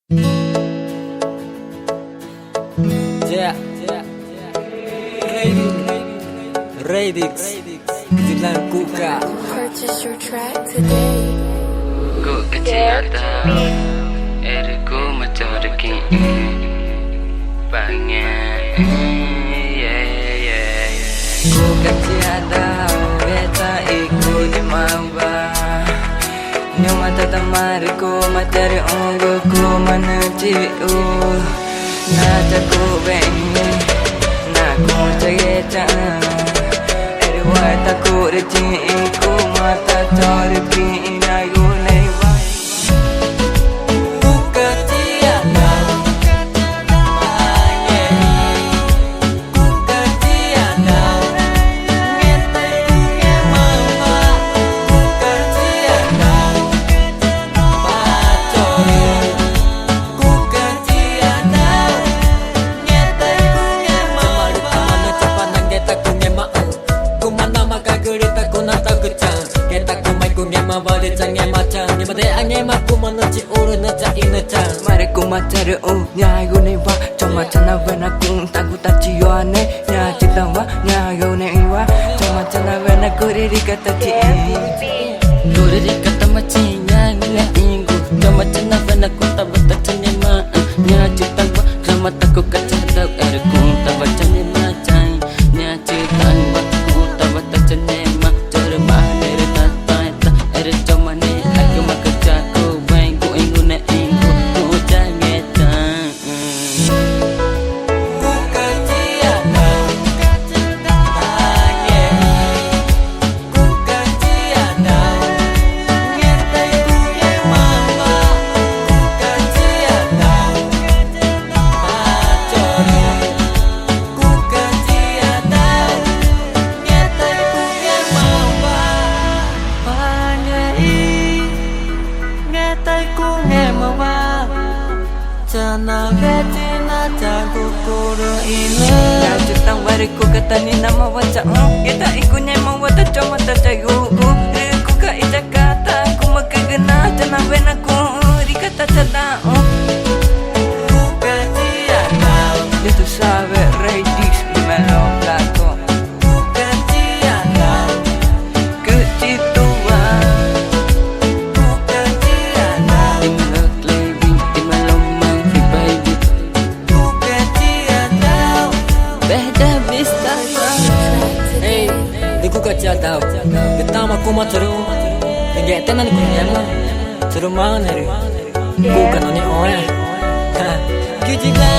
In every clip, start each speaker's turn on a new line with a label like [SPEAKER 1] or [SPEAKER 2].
[SPEAKER 1] Yeah, Radix, Dilan Kuka.
[SPEAKER 2] Purchase your track today.
[SPEAKER 3] Ku kecil tahu, ku mencari pengen.
[SPEAKER 1] Ku kecil tahu, beta ikut di mamba. Nyuma tatamari ku materi onggo ku menuju. Nada ku bengi, nak ku cegeta. Wata ku reci ku mata cari pina gunaiwa. Ku kecil tahu, ku kecil tahu, ngete mama. Ku kecil tahu, pacori. Ku kecil tahu, ngete mama. Mana capanan geta ku ngema. Kumana maka gerita kunata kucang Kita kumai kungema bade cange macang Ngema de angema kumana ci uru neca inecang Mari kumacaru nya gune wa Cuma cana wena kung tagu taci yoane Nya cita wa nya gune iwa Cuma cana wena kuriri kata ci Kuriri kata maci nya gune ingu Cuma cana wena kung tabu taci nyema Nya cita wa rama taku kacadau kung tabu cange macang Nya cita wa Cana betina jago kuro ini Ya jutang bariku katani nama waca Kita ikunya mau wata cuma tercayu Riku ka ija kata Ku makagana cana benaku Rikata cata Ku kecil tahu Itu sabe Radix di melon plato Ku kecil tahu Kecil tua Ku kecil tahu Imlek living di melon Diku kecil tahu, kita mah kuma seru, nggak tenan kunyama, seru mana ri, bukan oni orang, gila,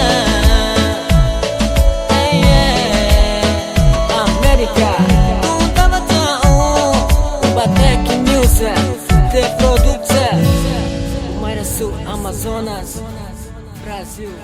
[SPEAKER 1] Amerika, kita mah tahu, bateki music, the producer, Mairasu Amazonas, Brasil.